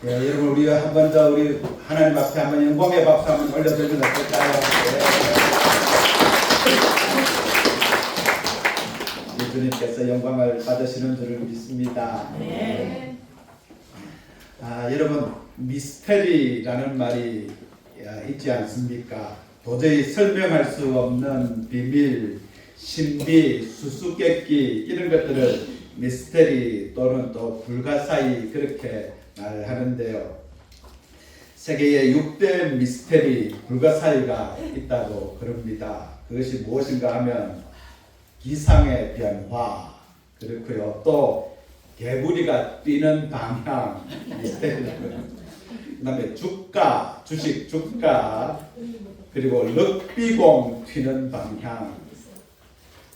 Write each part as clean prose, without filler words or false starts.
예, 여러분 우리 한 번 더 우리 하나님 앞에 한번 영광의 박수 한번 올려드리면 어떨까요? 예. 주님께서 영광을 받으시는 줄을 믿습니다. 네. 여러분 미스테리라는 말이 있지 않습니까? 도저히 설명할 수 없는 비밀, 신비, 수수께끼 이런 것들을 미스테리 또는 또 불가사의 그렇게 말하는데요. 세계에 6대 미스테리, 불가사의가 있다고 그럽니다. 그것이 무엇인가 하면 기상의 변화, 그렇고요. 또 개구리가 뛰는 방향, 미스테리라고요. 그 다음에 주가, 주식 주가, 그리고 럭비공 튀는 방향,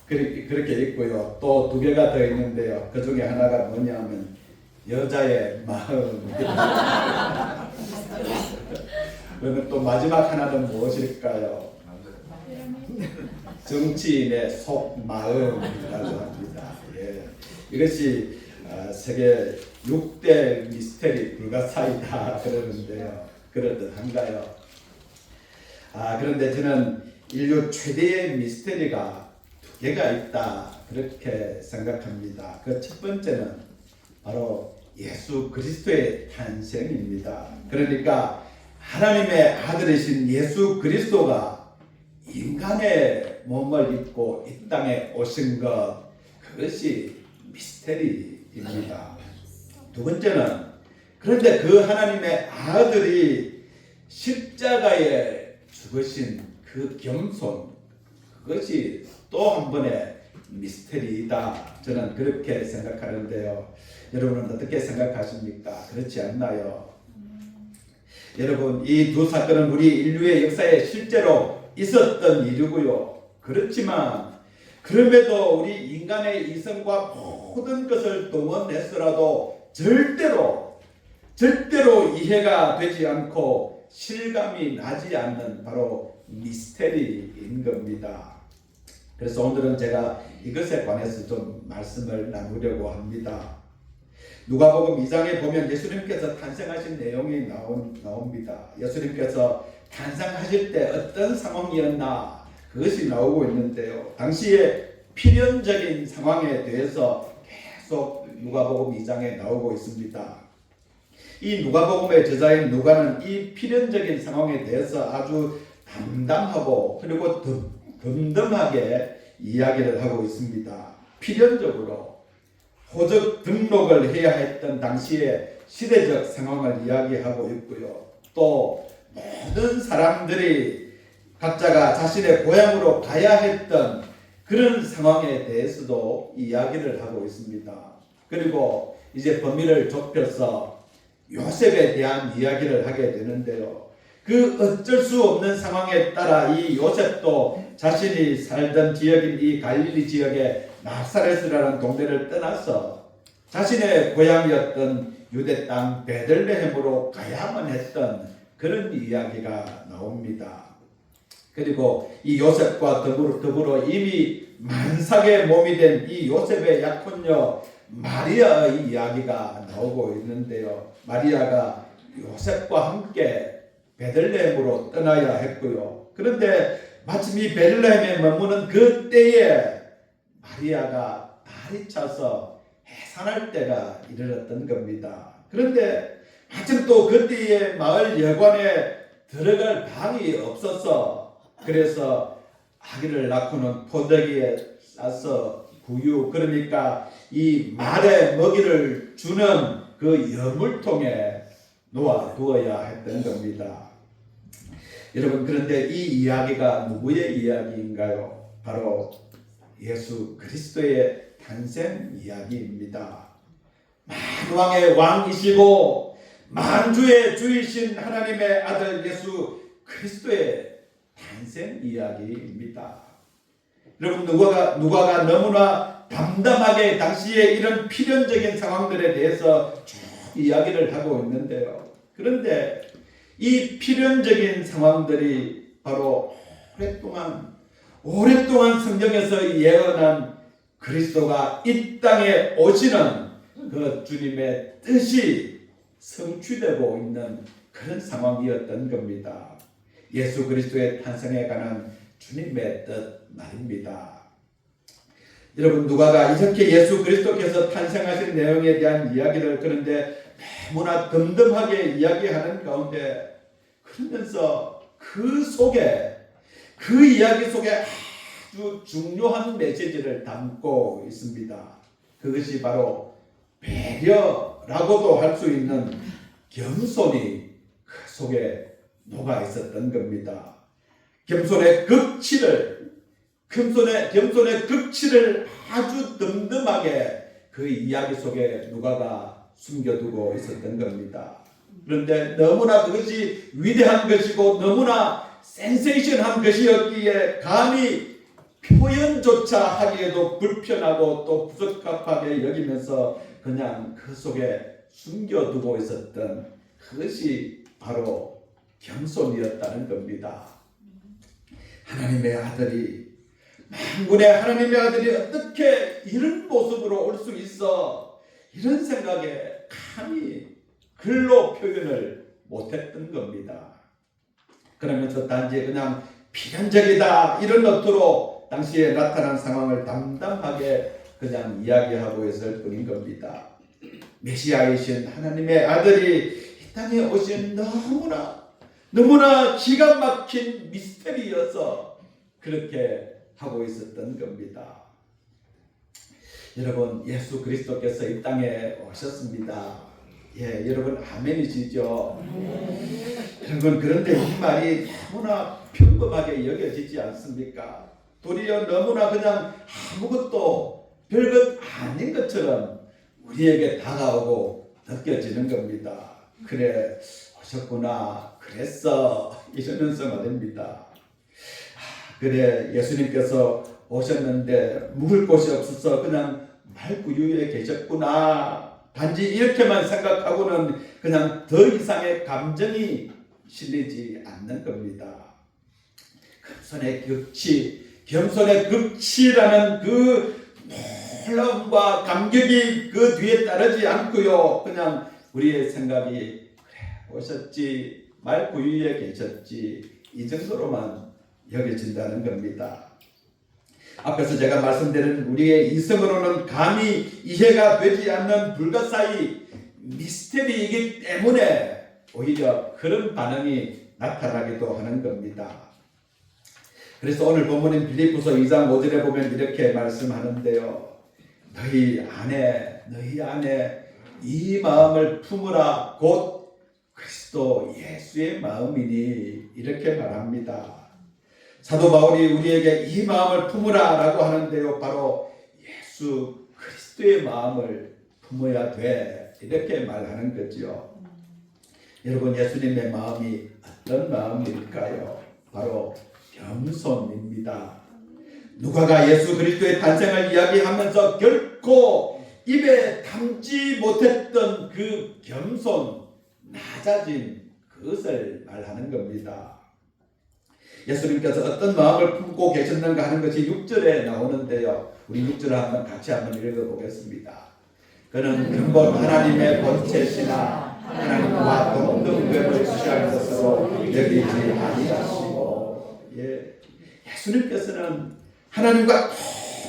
그렇게 있고요. 또 두 개가 더 있는데요. 그 중에 하나가 뭐냐면 여자의 마음. 그러면 또 마지막 하나는 무엇일까요? 정치인의 속마음이라고 합니다. 예. 이것이 세계 6대 미스테리 불가사의다 그러는데요. 그렇듯한가요? 그런데 저는 인류 최대의 미스테리가 두 개가 있다 그렇게 생각합니다. 그 첫 번째는 바로 예수 그리스도의 탄생입니다. 그러니까 하나님의 아들이신 예수 그리스도가 인간의 몸을 입고 이 땅에 오신 것, 그것이 미스테리입니다. 두 번째는 그런데 그 하나님의 아들이 십자가에 죽으신 그 겸손, 그것이 또 한 번의 미스테리이다. 저는 그렇게 생각하는데요. 여러분은 어떻게 생각하십니까? 그렇지 않나요? 여러분, 이 두 사건은 우리 인류의 역사에 실제로 있었던 일이고요. 그렇지만 그럼에도 우리 인간의 이성과 모든 것을 동원해서라도 절대로 이해가 되지 않고 실감이 나지 않는 바로 미스테리인 겁니다. 그래서 오늘은 제가 이것에 관해서 좀 말씀을 나누려고 합니다. 누가복음 2장에 보면 예수님께서 탄생하신 내용이 나옵니다. 예수님께서 탄생하실 때 어떤 상황이었나 그것이 나오고 있는데요. 당시의 필연적인 상황에 대해서 계속 누가복음 2장에 나오고 있습니다. 이 누가복음의 저자인 누가는 이 필연적인 상황에 대해서 아주 담담하고 그리고 덤덤하게 이야기를 하고 있습니다. 필연적으로 호적 등록을 해야 했던 당시의 시대적 상황을 이야기하고 있고요. 또 모든 사람들이 각자가 자신의 고향으로 가야 했던 그런 상황에 대해서도 이야기를 하고 있습니다. 그리고 이제 범위를 좁혀서 요셉에 대한 이야기를 하게 되는데요. 그 어쩔 수 없는 상황에 따라 이 요셉도 자신이 살던 지역인 이 갈릴리 지역의 나사렛이라는 동네를 떠나서 자신의 고향이었던 유대 땅 베들레헴으로 가야만 했던 그런 이야기가 나옵니다. 그리고 이 요셉과 더불어 이미 만삭의 몸이 된 이 요셉의 약혼녀 마리아의 이야기가 나오고 있는데요. 마리아가 요셉과 함께 베들레헴으로 떠나야 했고요. 그런데 마침 이 베들레헴에 머무는 그 때에 마리아가 발이 차서 해산할 때가 이르렀던 겁니다. 그런데 마침 또 그때에 마을 여관에 들어갈 방이 없어서 그래서 아기를 낳고는 포대기에 싸서 구유, 그러니까 이 말에 먹이를 주는 그 여물통에 놓아두어야 했던 겁니다. 여러분, 그런데 이 이야기가 누구의 이야기인가요? 바로 예수 그리스도의 탄생 이야기입니다. 만왕의 왕이시고 만주의 주이신 하나님의 아들 예수 그리스도의 탄생 이야기입니다. 여러분, 누가가 너무나 담담하게 당시에 이런 필연적인 상황들에 대해서 쭉 이야기를 하고 있는데요. 그런데 이 필연적인 상황들이 바로 오랫동안 성경에서 예언한 그리스도가 이 땅에 오시는 그 주님의 뜻이 성취되고 있는 그런 상황이었던 겁니다. 예수 그리스도의 탄생에 관한 주님의 뜻 말입니다. 여러분, 누가가 이렇게 예수 그리스도께서 탄생하신 내용에 대한 이야기를 그런데 너무나 덤덤하게 이야기하는 가운데, 그러면서 그 속에, 그 이야기 속에 아주 중요한 메시지를 담고 있습니다. 그것이 바로 배려라고도 할 수 있는 겸손이 그 속에 녹아 있었던 겁니다. 겸손의 극치를 아주 덤덤하게 그 이야기 속에 누가가 숨겨두고 있었던 겁니다. 그런데 너무나 그것이 위대한 것이고 너무나 센세이션한 것이었기에 감히 표현조차 하기에도 불편하고 또 부적합하게 여기면서 그냥 그 속에 숨겨두고 있었던 그것이 바로 겸손이었다는 겁니다. 하나님의 아들이, 만군의 하나님의 아들이 어떻게 이런 모습으로 올 수 있어, 이런 생각에 감히 글로 표현을 못했던 겁니다. 그러면서 단지 그냥 필연적이다 이런 어투로 당시에 나타난 상황을 담담하게 그냥 이야기하고 있을 뿐인 겁니다. 메시아이신 하나님의 아들이 이 땅에 오신 너무나 기가 막힌 미스터리여서 그렇게 하고 있었던 겁니다. 여러분, 예수 그리스도께서 이 땅에 오셨습니다. 예, 여러분 아멘이시죠? 여러분, 그런데 이 말이 너무나 평범하게 여겨지지 않습니까? 도리어 너무나 그냥 아무것도 별것 아닌 것처럼 우리에게 다가오고 느껴지는 겁니다. 그래, 오셨구나, 그랬어, 이러면서 말입니다. 그래, 예수님께서 오셨는데 묵을 곳이 없어서 그냥 말구유에 계셨구나, 단지 이렇게만 생각하고는 그냥 더 이상의 감정이 실리지 않는 겁니다. 겸손의 극치라는 그 놀라움과 감격이 그 뒤에 따르지 않고요, 그냥 우리의 생각이 그래, 오셨지, 말구유에 계셨지, 이 정도로만 여겨진다는 겁니다. 앞에서 제가 말씀드린 우리의 이성으로는 감히 이해가 되지 않는 불가사의 미스터리이기 때문에 오히려 그런 반응이 나타나기도 하는 겁니다. 그래서 오늘 본문인 빌립보서 2장 5절에 보면 이렇게 말씀하는데요. 너희 안에 이 마음을 품으라, 곧 그리스도 예수의 마음이니, 이렇게 말합니다. 사도 바울이 우리에게 이 마음을 품으라 라고 하는데요, 바로 예수 그리스도의 마음을 품어야 돼, 이렇게 말하는 거죠. 여러분, 예수님의 마음이 어떤 마음일까요? 바로 겸손입니다. 누가가 예수 그리스도의 탄생을 이야기하면서 결코 입에 담지 못했던 그 겸손, 낮아진 그것을 말하는 겁니다. 예수님께서 어떤 마음을 품고 계셨는가 하는 것이 6절에 나오는데요. 우리 6절을 같이 한번 읽어보겠습니다. 그는 근본 하나님의 본체시나 하나님과 동등됨을 취할 것으로 여기지 아니하시고, 예수님께서는 하나님과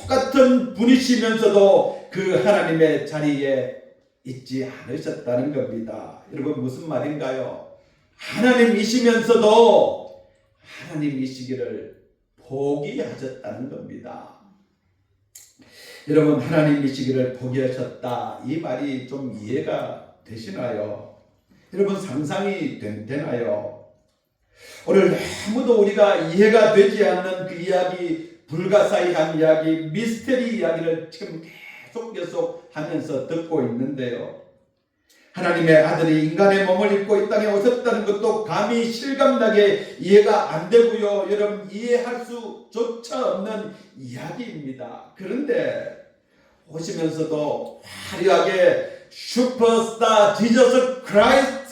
똑같은 분이시면서도 그 하나님의 자리에 있지 않으셨다는 겁니다. 여러분, 무슨 말인가요? 하나님이시면서도 하나님이시기를 포기하셨다는 겁니다. 여러분, 하나님이시기를 포기하셨다, 이 말이 좀 이해가 되시나요? 여러분, 상상이 되나요? 오늘 아무도 우리가 이해가 되지 않는 그 이야기, 불가사의한 이야기, 미스터리 이야기를 지금 계속 하면서 듣고 있는데요. 하나님의 아들이 인간의 몸을 입고 이 땅에 오셨다는 것도 감히 실감나게 이해가 안 되고요. 여러분, 이해할 수조차 없는 이야기입니다. 그런데 오시면서도 화려하게 슈퍼스타 지저스 크라이스트,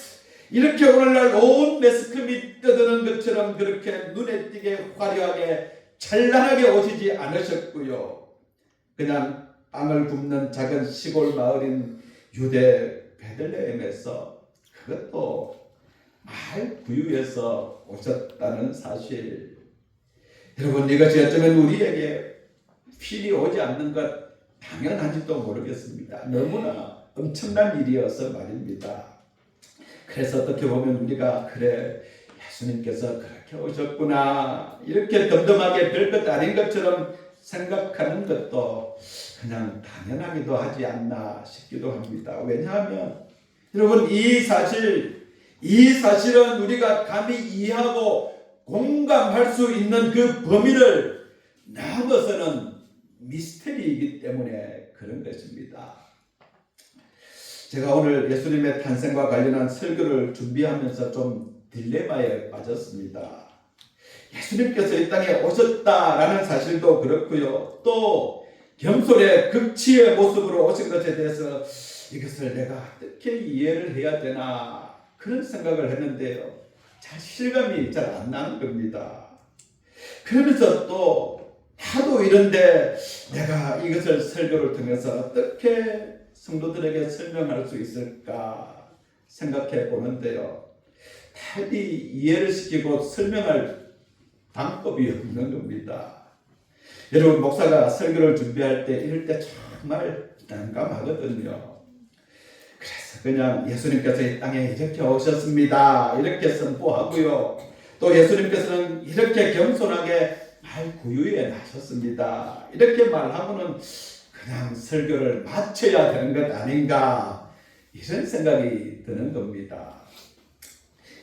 이렇게 오늘날 온 매스컴이 떠드는 것처럼 그렇게 눈에 띄게 화려하게 찬란하게 오시지 않으셨고요. 그냥 빵을 굽는 작은 시골 마을인 유대 베들레헴에서 그것도 말 부유해서 오셨다는 사실. 여러분, 이것이 어쩌면 우리에게 필이 오지 않는 것 당연한지도 모르겠습니다. 너무나 엄청난 일이어서 말입니다. 그래서 어떻게 보면 우리가 그래, 예수님께서 그렇게 오셨구나, 이렇게 덤덤하게 별것 아닌 것처럼 생각하는 것도 그냥 당연하기도 하지 않나 싶기도 합니다. 왜냐하면 여러분, 이 사실은 우리가 감히 이해하고 공감할 수 있는 그 범위를 넘어서는 미스터리이기 때문에 그런 것입니다. 제가 오늘 예수님의 탄생과 관련한 설교를 준비하면서 좀 딜레마에 빠졌습니다. 예수님께서 이 땅에 오셨다라는 사실도 그렇고요. 또 겸손의 극치의 모습으로 오신 것에 대해서 이것을 내가 어떻게 이해를 해야 되나, 그런 생각을 했는데요. 잘 실감이 잘 안 나는 겁니다. 그러면서 또 하도 이런데 내가 이것을 설교를 통해서 어떻게 성도들에게 설명할 수 있을까 생각해 보는데요. 달리 이해를 시키고 설명할 방법이 없는 겁니다. 여러분, 목사가 설교를 준비할 때 이럴 때 정말 난감하거든요. 그래서 그냥 예수님께서 이 땅에 이렇게 오셨습니다, 이렇게 선포하고요. 또 예수님께서는 이렇게 겸손하게 말 구유에 나셨습니다, 이렇게 말하고는 그냥 설교를 마쳐야 되는 것 아닌가, 이런 생각이 드는 겁니다.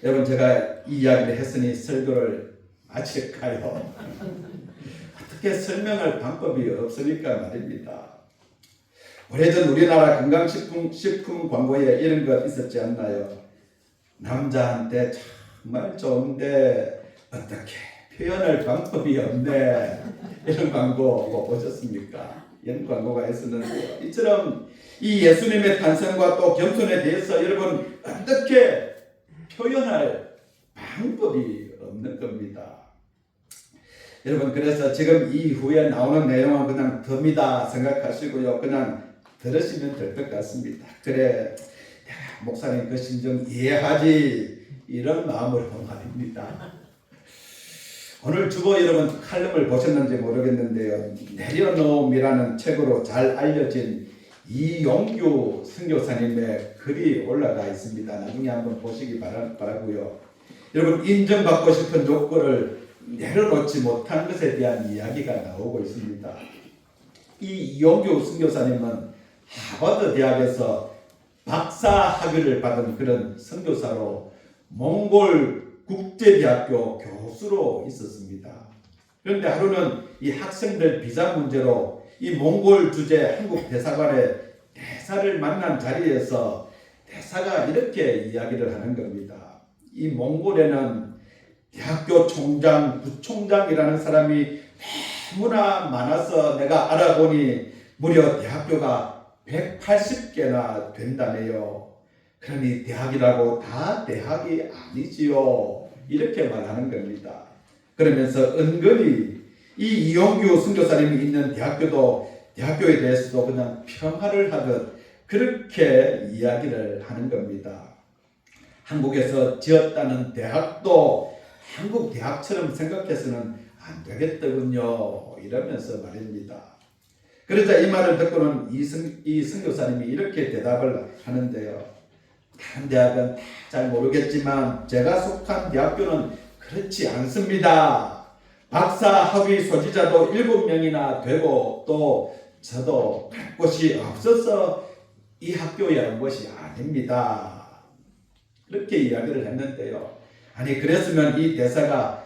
여러분, 제가 이 이야기를 했으니 설교를 마칠까요? 어떻게 설명할 방법이 없으니까 말입니다. 오래전 우리나라 건강식품 광고에 이런 것 있었지 않나요? 남자한테 정말 좋은데 어떻게 표현할 방법이 없네, 이런 광고 보셨습니까? 이런 광고가 있었는데요. 이처럼 이 예수님의 탄생과 또 겸손에 대해서 여러분 어떻게 표현할 방법이 없는 겁니다. 여러분, 그래서 지금 이후에 나오는 내용은 그냥 덤이다 생각하시고요. 그냥 들으시면 될 것 같습니다. 그래, 내가 목사님 그 심정 이해하지, 이런 마음으로 말입니다. 오늘 주보 여러분 칼럼을 보셨는지 모르겠는데요. 내려놓음이라는 책으로 잘 알려진 이용규 선교사님의 글이 올라가 있습니다. 나중에 한번 보시기 바라고요. 여러분, 인정받고 싶은 조건을 내려놓지 못한 것에 대한 이야기가 나오고 있습니다. 이 이용규 선교사님은 하버드 대학에서 박사 학위를 받은 그런 선교사로 몽골 국제대학교 교수로 있었습니다. 그런데 하루는 이 학생들 비자 문제로 이 몽골 주재 한국 대사관의 대사를 만난 자리에서 대사가 이렇게 이야기를 하는 겁니다. 이 몽골에는 대학교 총장, 부총장이라는 사람이 너무나 많아서 내가 알아보니 무려 대학교가 180개나 된다네요. 그러니 대학이라고 다 대학이 아니지요, 이렇게 말하는 겁니다. 그러면서 은근히 이 이용규 선교사님이 있는 대학교에 대해서도 그냥 평화를 하듯 그렇게 이야기를 하는 겁니다. 한국에서 지었다는 대학도 한국 대학처럼 생각해서는 안 되겠더군요, 이러면서 말입니다. 그러자 이 말을 듣고는 이 선교사님이 이렇게 대답을 하는데요. 다른 대학은 다 잘 모르겠지만 제가 속한 대학교는 그렇지 않습니다. 박사 학위 소지자도 7명이나 되고 또 저도 갈 곳이 없어서 이 학교에 온 것이 아닙니다. 그렇게 이야기를 했는데요. 아니, 그랬으면 이 대사가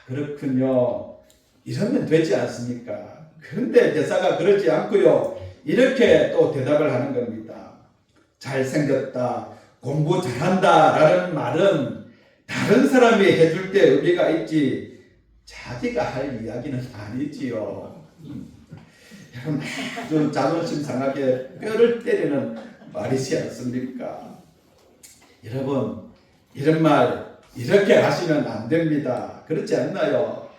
그렇군요, 이러면 되지 않습니까? 그런데 대사가 그러지 않고요, 이렇게 또 대답을 하는 겁니다. 잘생겼다, 공부 잘한다 라는 말은 다른 사람이 해줄 때 의미가 있지 자기가 할 이야기는 아니지요. 여러분, 아주 자존심 상하게 뼈를 때리는 말이지 않습니까? 여러분, 이런 말 이렇게 하시면 안 됩니다. 그렇지 않나요?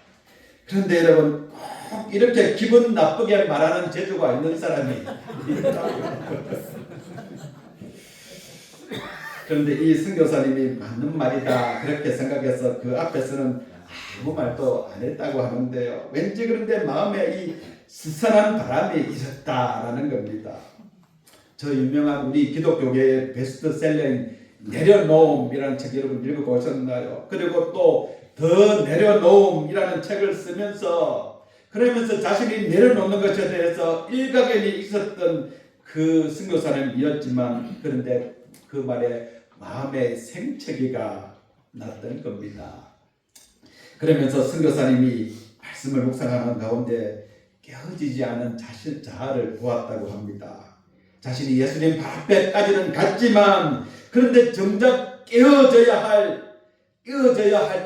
그런데 여러분, 꼭 이렇게 기분 나쁘게 말하는 재주가 있는 사람이 있다고요. 그런데 이 선교사님이 맞는 말이다 그렇게 생각해서 그 앞에서는 아무 말도 안 했다고 하는데요. 왠지 그런데 마음에 이 스산한 바람이 있었다라는 겁니다. 저 유명한 우리 기독교계의 베스트셀러인 내려놓음이라는 책 여러분 읽어보셨나요? 그리고 또 더 내려놓음이라는 책을 쓰면서 그러면서 자신이 내려놓는 것에 대해서 일가견이 있었던 그 선교사님이었지만 그런데 그 말에 마음의 생채기가 났던 겁니다. 그러면서 선교사님이 말씀을 묵상하는 가운데 깨어지지 않은 자신 자아를 보았다고 합니다. 자신이 예수님 발 앞에까지는 갔지만 그런데 정작 깨어져야 할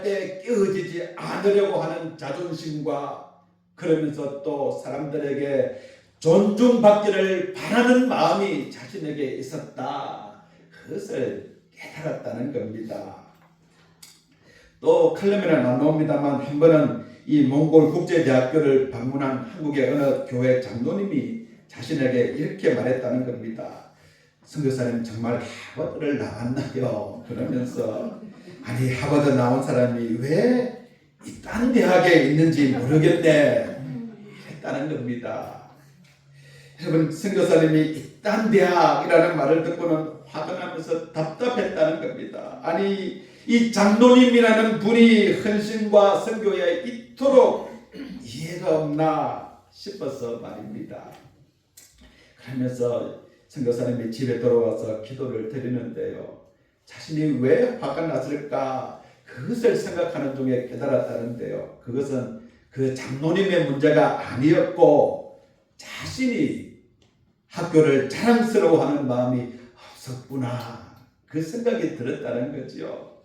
때 깨어지지 않으려고 하는 자존심과 그러면서 또 사람들에게 존중받기를 바라는 마음이 자신에게 있었다. 그것을 깨달았다는 겁니다. 또 칼럼에는 안 나옵니다만 한 번은 이 몽골 국제대학교를 방문한 한국의 어느 교회 장로님이 자신에게 이렇게 말했다는 겁니다. 선교사님 정말 하버드를 나왔나요? 그러면서 아니 하버드 나온 사람이 왜 이 딴 대학에 있는지 모르겠네 했다는 겁니다. 여러분 선교사님이 이 딴 대학이라는 말을 듣고는 화가 나면서 답답했다는 겁니다. 아니 이 장로님이라는 분이 헌신과 선교에 이토록 이해가 없나 싶어서 말입니다. 그러면서 선교사님이 집에 돌아와서 기도를 드리는데요. 자신이 왜 화가 났을까 그것을 생각하는 중에 깨달았다는데요. 그것은 그 장로님의 문제가 아니었고 자신이 학교를 자랑스러워하는 마음이 없었구나 그 생각이 들었다는 거죠.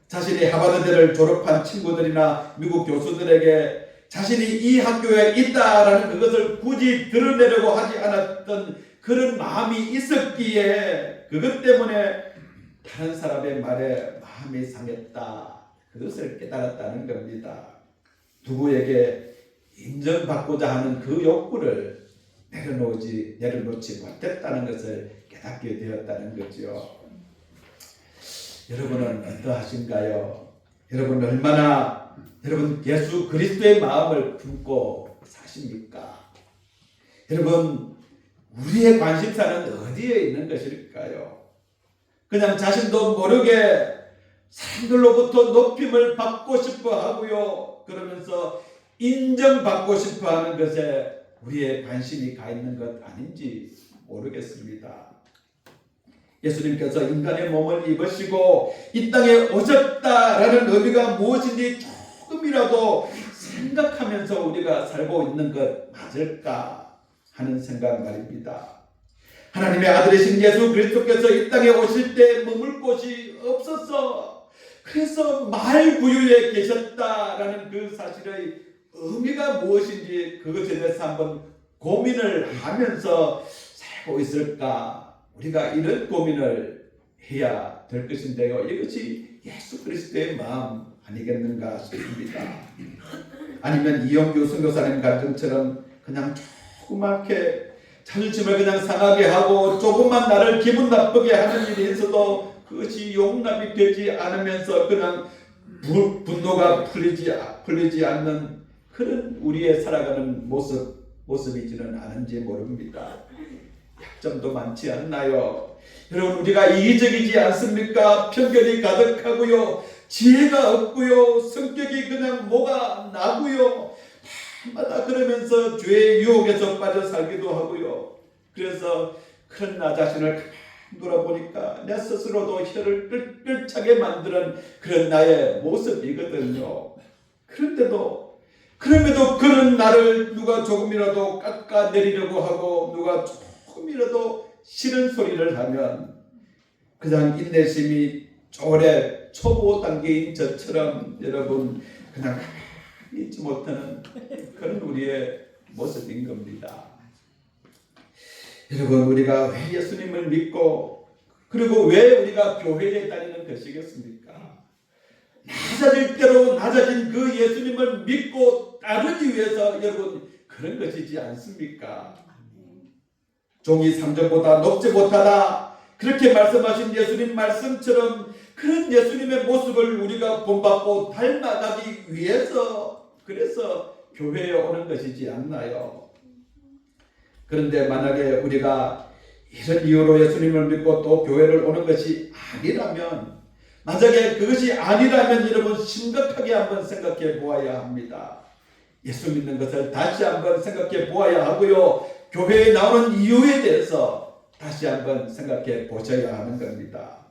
자신이 하버드대를 졸업한 친구들이나 미국 교수들에게 자신이 이 학교에 있다라는 그것을 굳이 드러내려고 하지 않았던 그런 마음이 있었기에 그것 때문에 다른 사람의 말에 마음이 상했다. 그것을 깨달았다는 겁니다. 누구에게 인정받고자 하는 그 욕구를 내려놓지 못했다는 것을 깨닫게 되었다는 거죠. 여러분은 어떠하신가요? 여러분 얼마나 예수 그리스도의 마음을 품고 사십니까? 여러분 우리의 관심사는 어디에 있는 것일까요? 그냥 자신도 모르게 사람들로부터 높임을 받고 싶어 하고요. 그러면서 인정받고 싶어 하는 것에 우리의 관심이 가 있는 것 아닌지 모르겠습니다. 예수님께서 인간의 몸을 입으시고 이 땅에 오셨다라는 의미가 무엇인지 조금이라도 생각하면서 우리가 살고 있는 것 맞을까 하는 생각 말입니다. 하나님의 아들이신 예수 그리스도께서 이 땅에 오실 때 머물 곳이 없어서 그래서 말구유에 계셨다라는 그 사실의 의미가 무엇인지 그것에 대해서 한번 고민을 하면서 살고 있을까? 우리가 이런 고민을 해야 될 것인데요. 이것이 예수 그리스도의 마음 아니겠는가 싶습니다. 아니면 이영규 선교사님 가정처럼 그냥 조그맣게 자존심을 그냥 상하게 하고 조금만 나를 기분 나쁘게 하는 일이 있어도 그것이 용납이 되지 않으면서 그냥 분노가 풀리지 않는 그런 우리의 살아가는 모습이지는 않은지 모릅니다. 약점도 많지 않나요? 여러분 우리가 이기적이지 않습니까? 편견이 가득하고요. 지혜가 없고요. 성격이 그냥 뭐가 나고요. 마다 그러면서 죄의 유혹에서 빠져 살기도 하고요. 그래서 그런 나 자신을 돌아보니까 내 스스로도 혀를 끌끌차게 만드는 그런 나의 모습이거든요. 그런데도 그럼에도 그런 나를 누가 조금이라도 깎아내리려고 하고 누가 조금이라도 싫은 소리를 하면 그냥 인내심이 오래 초보 단계인 저처럼 여러분 그냥 잊지 못하는 그런 우리의 모습인 겁니다. 여러분 우리가 왜 예수님을 믿고 그리고 왜 우리가 교회에 다니는 것이겠습니까? 낮아질 대로 낮아진 그 예수님을 믿고 따르기 위해서 여러분 그런 것이지 않습니까? 종이 상전보다 높지 못하다. 그렇게 말씀하신 예수님 말씀처럼 그런 예수님의 모습을 우리가 본받고 닮아가기 위해서 그래서 교회에 오는 것이지 않나요? 그런데 만약에 우리가 이런 이유로 예수님을 믿고 또 교회를 오는 것이 아니라면, 만약에 그것이 아니라면 여러분 심각하게 한번 생각해 보아야 합니다. 예수 믿는 것을 다시 한번 생각해 보아야 하고요, 교회에 나오는 이유에 대해서 다시 한번 생각해 보셔야 하는 겁니다.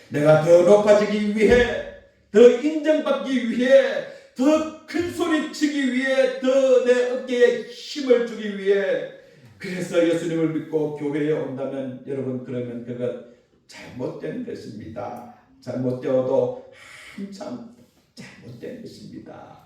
내가 더 높아지기 위해, 더 인정받기 위해, 더 큰 소리 치기 위해, 더 내 어깨에 힘을 주기 위해 그래서 예수님을 믿고 교회에 온다면 여러분, 그러면 그것 잘못된 것입니다. 잘못되어도 한참 잘못된 것입니다.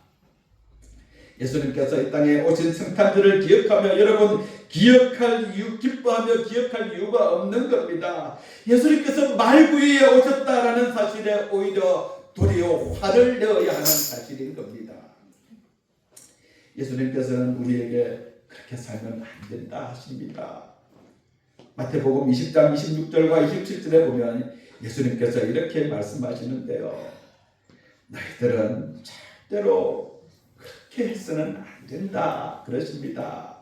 예수님께서 이 땅에 오신 성탄절을 기억하며 여러분 기억할 이유, 기뻐하며 기억할 이유가 없는 겁니다. 예수님께서 말구이에 오셨다라는 사실에 오히려 도리어 화를 내어야 하는 사실인 겁니다. 예수님께서는 우리에게 그렇게 살면 안 된다 하십니다. 마태복음 20장 26절과 27절에 보면 예수님께서 이렇게 말씀하시는데요, 너희들은 절대로 그렇게 해서는 안 된다 그러십니다.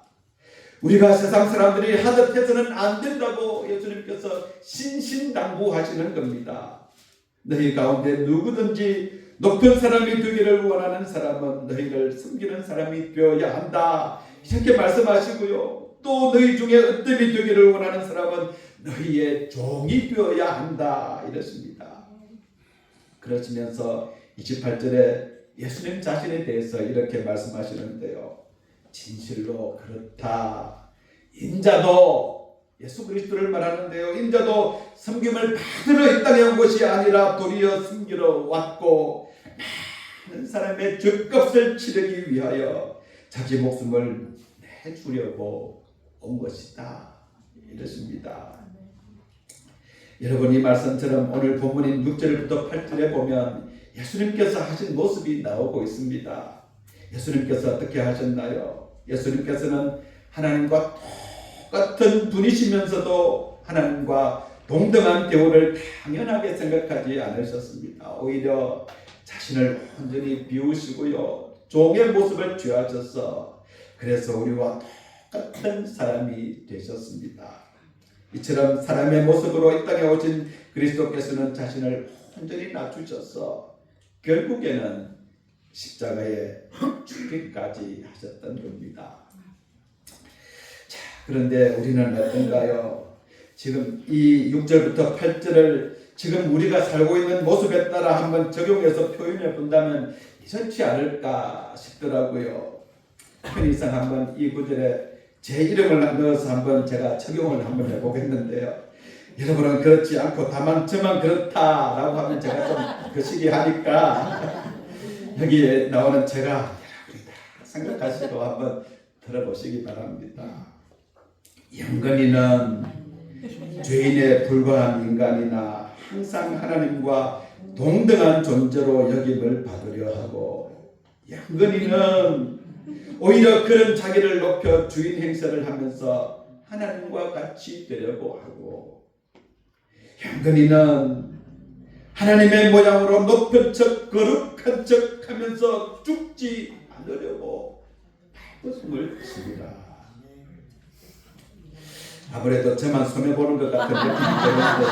우리가 세상 사람들이 하듯 해서는 안 된다고 예수님께서 신신당부하시는 겁니다. 너희 가운데 누구든지 높은 사람이 되기를 원하는 사람은 너희를 섬기는 사람이 되어야 한다, 이렇게 말씀하시고요, 또 너희 중에 으뜸이 되기를 원하는 사람은 너희의 종이 되어야 한다 이렇습니다. 그러시면서 28절에 예수님 자신에 대해서 이렇게 말씀하시는데요, 진실로 그렇다. 인자도, 예수 그리스도를 말하는데요, 인자도 섬김을 받으러 이 땅에 온 것이 아니라 도리어 섬기러 왔고 많은 사람의 죄값을 치르기 위하여 자기 목숨을 내주려고 온 것이다 이렇습니다. 여러분, 이 말씀처럼 오늘 본문인 6절부터 8절에 보면 예수님께서 하신 모습이 나오고 있습니다. 예수님께서 어떻게 하셨나요? 예수님께서는 하나님과 똑같은 분이시면서도 하나님과 동등한 대우를 당연하게 생각하지 않으셨습니다. 오히려 자신을 온전히 비우시고요, 종의 모습을 취하셔서 그래서 우리와 똑같은 사람이 되셨습니다. 이처럼 사람의 모습으로 이 땅에 오신 그리스도께서는 자신을 온전히 낮추셔서 결국에는 십자가에 죽기까지 하셨던 겁니다. 자, 그런데 우리는 어떤가요? 지금 이 6절부터 8절을 지금 우리가 살고 있는 모습에 따라 한번 적용해서 표현해 본다면 이렇지 않을까 싶더라고요. 편의상 한번 이 구절에 제 이름을 넣어서 한번 제가 적용을 한번 해보겠는데요, 여러분은 그렇지 않고 다만 저만 그렇다라고 하면 제가 좀 거시기 하니까 여기에 나오는 제가 여러분이 다 생각하시고 한번 들어보시기 바랍니다. 영건이는 죄인에 불과한 인간이나 항상 하나님과 동등한 존재로 여김을 받으려 하고, 영건이는 오히려 그런 자기를 높여 주인 행세를 하면서 하나님과 같이 되려고 하고, 영건이는 하나님의 모양으로 높은 척 거룩한 척 하면서 죽지 않으려고 발벗음을 칩니다. 아무래도 저만 손해보는 것 같은 느낌이 드는데,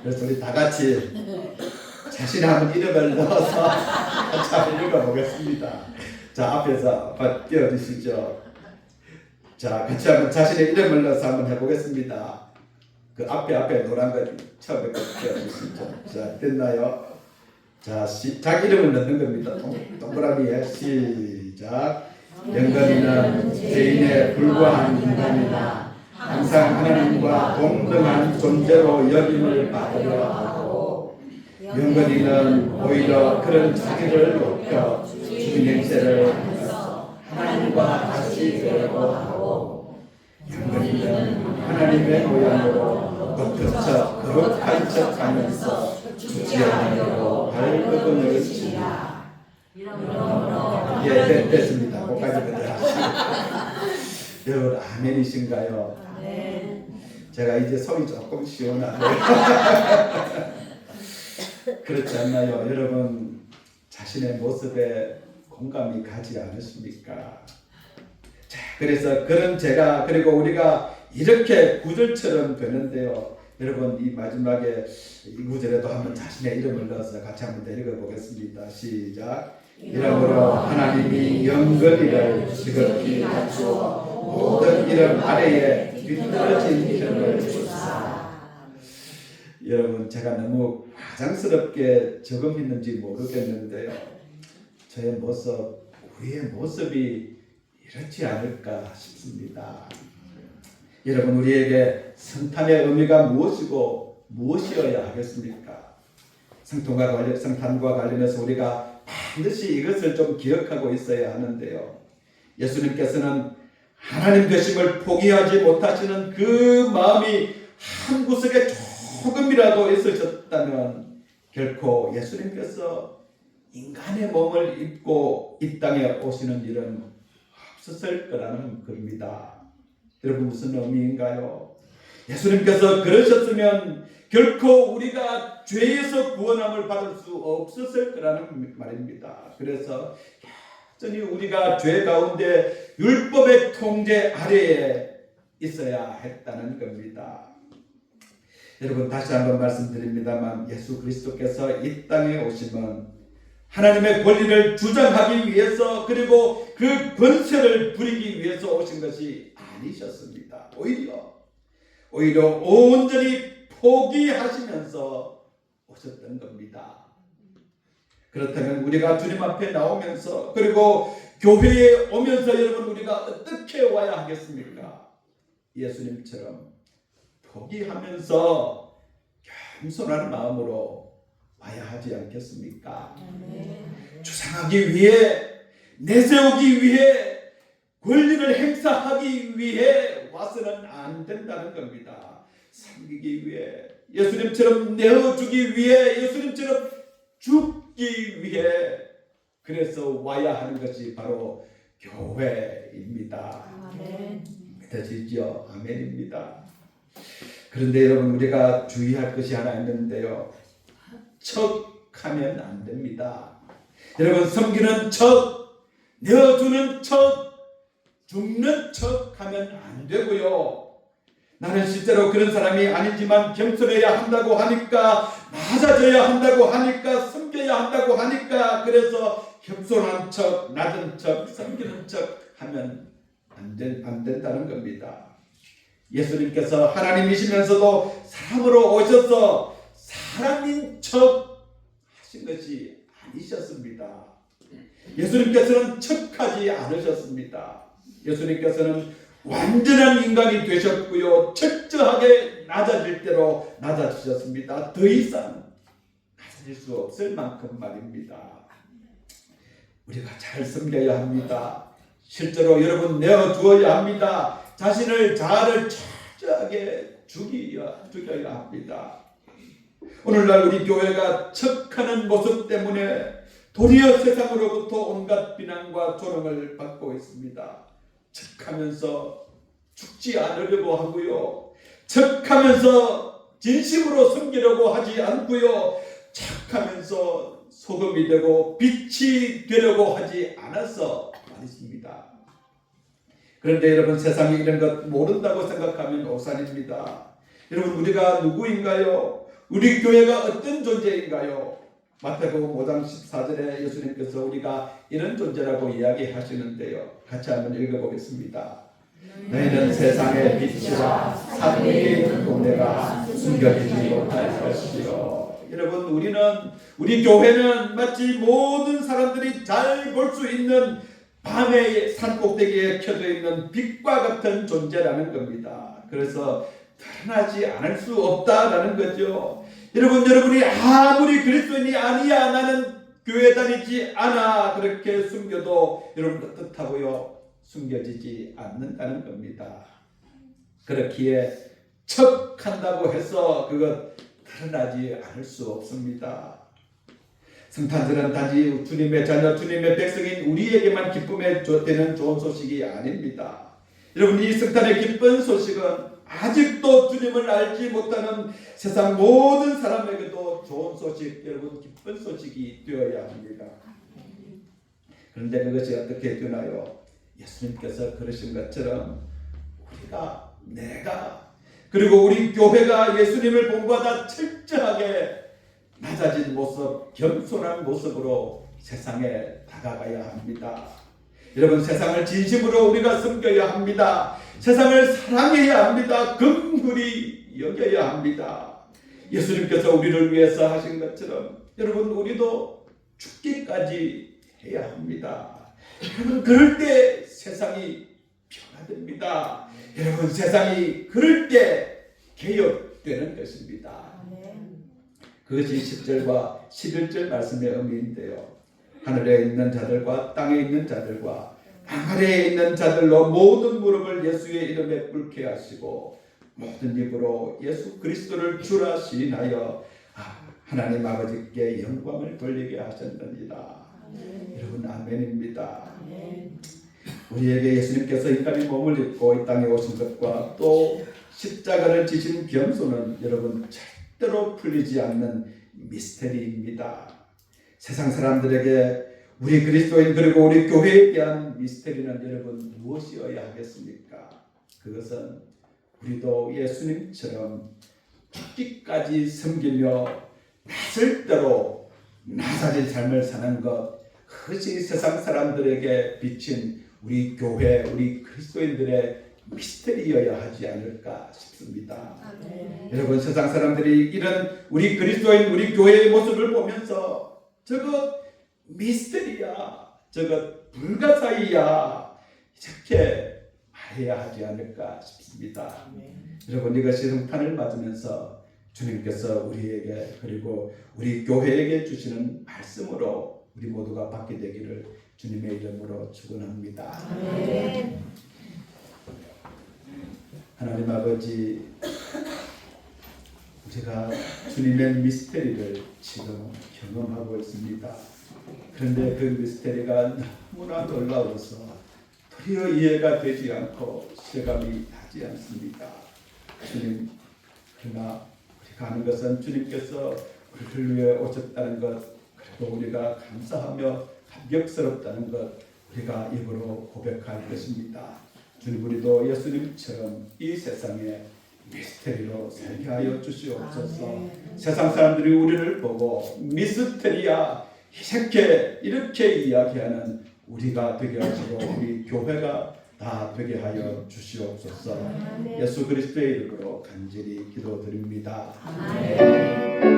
그래서 우리 다 같이 자신의 한번 이름을 넣어서 같이 한번 읽어보겠습니다. 자, 앞에서 띄워주시죠. 자, 같이 한번 자신의 이름을 넣어서 한번 해보겠습니다. 그 앞에 노란 거 처음에 띄워주시죠. 자, 됐나요? 자, 자기 이름을 넣는 겁니다. 동그라미에 시작. 영건이는 죄인에 불과한 인간이다. 항상 하나님과 동등한 존재로 여김을 받으려 하고, 영건이는 오히려 그런 자기를 높여 주인 행세를 하면서 하나님과 같이 되려고 하고, 영건이는 하나님의 모양으로 높은 척 거룩한 척 하면서 죽지 않으려고 발버둥을 치라. 예, 됐습니다. 거기까지 여러분 아멘이신가요? 제가 이제 속이 조금 시원하네요. 그렇지 않나요? 여러분 자신의 모습에 공감이 가지 않으십니까? 자, 그래서 그런 제가 그리고 우리가 이렇게 구절처럼 되는데요. 여러분 이 마지막에 이 구절에도 한번 자신의 이름을 넣어서 같이 한번 읽어보겠습니다. 시작. 이러므로 하나님이 영거리를 지극히 낮추어 모든 이름 아래에 뒤떨어진 이름을 주사. 여러분 제가 너무 과장스럽게 적음했는지 모르겠는데요. 저의 모습, 우리의 모습이 이렇지 않을까 싶습니다. 여러분 우리에게 성탄의 의미가 무엇이고 무엇이어야 하겠습니까? 성탄과 관련해서 우리가 반드시 이것을 좀 기억하고 있어야 하는데요. 예수님께서는 하나님 되심을 포기하지 못하시는 그 마음이 한 구석에 조금이라도 있으셨다면 결코 예수님께서 인간의 몸을 입고 이 땅에 오시는 일은 없었을 거라는 겁니다. 여러분 무슨 의미인가요? 예수님께서 그러셨으면 결코 우리가 죄에서 구원함을 받을 수 없었을 거라는 말입니다. 그래서 여전히 우리가 죄 가운데 율법의 통제 아래에 있어야 했다는 겁니다. 여러분 다시 한번 말씀드립니다만 예수 그리스도께서 이 땅에 오시면 하나님의 권리를 주장하기 위해서 그리고 그 권세를 부리기 위해서 오신 것이 아니셨습니다. 오히려 온전히 포기하시면서 오셨던 겁니다. 그렇다면 우리가 주님 앞에 나오면서 그리고 교회에 오면서 여러분 우리가 어떻게 와야 하겠습니까? 예수님처럼 포기하면서 겸손한 마음으로 와야 하지 않겠습니까? 주장하기 위해 내세우기 위해 권리를 행사하기 위해 와서는 안 된다는 겁니다. 섬기기 위해 예수님처럼 내어주기 위해 예수님처럼 죽기 위해 그래서 와야 하는 것이 바로 교회입니다. 아멘. 믿어지죠? 아멘입니다. 그런데 여러분 우리가 주의할 것이 하나 있는데요. 척하면 안 됩니다. 여러분 섬기는 척, 내어주는 척, 죽는 척 하면 안 되고요. 나는 실제로 그런 사람이 아니지만 겸손해야 한다고 하니까 낮아져야 한다고 하니까 섬겨야 한다고 하니까 그래서 겸손한 척, 낮은 척, 섬기는 척 하면 안 된다는 겁니다. 예수님께서 하나님이시면서도 사람으로 오셔서 사람인 척 하신 것이 아니셨습니다. 예수님께서는 척하지 않으셨습니다. 예수님께서는 완전한 인간이 되셨고요. 철저하게 낮아질 대로 낮아지셨습니다. 더 이상 낮아질 수 없을 만큼 말입니다. 우리가 잘 섬겨야 합니다. 실제로 여러분 내어주어야 합니다. 자신을 자아를 철저하게 죽여야 합니다. 오늘날 우리 교회가 척하는 모습 때문에 도리어 세상으로부터 온갖 비난과 조롱을 받고 있습니다. 척하면서 죽지 않으려고 하고요. 척하면서 진심으로 섬기려고 하지 않고요. 척하면서 소금이 되고 빛이 되려고 하지 않아서 말입니다. 그런데 여러분 세상이 이런 것 모른다고 생각하면 오산입니다. 여러분 우리가 누구인가요? 우리 교회가 어떤 존재인가요? 마태복음 5장 14절에 예수님께서 우리가 이런 존재라고 이야기하시는데요. 같이 한번 읽어보겠습니다. 너희는 세상의 빛이라 사람이 있는 동네가 숨겨지지 못할 것이요. 여러분 우리 교회는 마치 모든 사람들이 잘 볼 수 있는 밤의 산꼭대기에 켜져 있는 빛과 같은 존재라는 겁니다. 그래서 드러나지 않을 수 없다라는 거죠. 여러분이 아무리 그리스도인이 아니야 나는 교회 다니지 않아 그렇게 숨겨도 여러분 어떻다고요? 숨겨지지 않는다는 겁니다. 그렇기에 척한다고 해서 그것 드러나지 않을 수 없습니다. 성탄절은 단지 주님의 자녀, 주님의 백성인 우리에게만 기쁨에 되는 좋은 소식이 아닙니다. 여러분 이 성탄의 기쁜 소식은 아직도 주님을 알지 못하는 세상 모든 사람에게도 좋은 소식, 여러분 기쁜 소식이 되어야 합니다. 그런데 그것이 어떻게 되나요? 예수님께서 그러신 것처럼 내가 그리고 우리 교회가 예수님을 본받아 철저하게 낮아진 모습, 겸손한 모습으로 세상에 다가가야 합니다. 여러분, 세상을 진심으로 우리가 섬겨야 합니다. 세상을 사랑해야 합니다. 긍휼히 여겨야 합니다. 예수님께서 우리를 위해서 하신 것처럼 여러분, 우리도 죽기까지 해야 합니다. 여러분, 그럴 때 세상이 변화됩니다. 여러분, 세상이 그럴 때 개혁되는 것입니다. 그것이 10절과 11절 말씀의 의미인데요. 하늘에 있는 자들과 땅에 있는 자들과 땅 아래에 있는 자들로 모든 무릎을 예수의 이름에 꿇게 하시고 모든 입으로 예수 그리스도를 주라 시인하여 하나님 아버지께 영광을 돌리게 하셨느니라. 여러분, 아멘입니다. 우리에게 예수님께서 인간의 몸을 입고 이 땅에 오신 것과 또 십자가를 지신 겸손은 여러분 절대로 풀리지 않는 미스테리입니다. 세상 사람들에게 우리 그리스도인 그리고 우리 교회에 대한 미스테리는 여러분 무엇이어야 하겠습니까? 그것은 우리도 예수님처럼 죽기까지 섬기며 나설 대로 낮아진 삶을 사는 것, 그것이 세상 사람들에게 비친 우리 교회, 우리 그리스도인들의 미스테리여야 하지 않을까 싶습니다. 여러분, 세상 사람들이 이런 우리 그리스도인, 우리 교회의 모습을 보면서 저것 미스테리야, 저것 불가사의야, 이렇게 말해야 하지 않을까 싶습니다. 여러분, 이것이 성탄을 맞으면서 주님께서 우리에게 그리고 우리 교회에게 주시는 말씀으로 우리 모두가 받게 되기를 주님의 이름으로 축원합니다. 하나님 아버지, 우리가 주님의 미스테리를 지금 경험하고 있습니다. 그런데 그 미스테리가 너무나 놀라워서 도리어 이해가 되지 않고 실감이 나지 않습니다. 주님, 그러나 우리가 하는 것은 주님께서 우리를 위해 오셨다는 것, 그리고 우리가 감사하며 감격스럽다는 것, 우리가 입으로 고백할 것입니다. 주님, 우리도 예수님처럼 이 세상에 미스테리로 살게 하여 주시옵소서. 세상 사람들이 우리를 보고 미스테리야 이렇게 이야기하는 우리가 되게 하시고 우리 교회가 다 되게 하여 주시옵소서. 예수 그리스도의 이름으로 간절히 기도드립니다.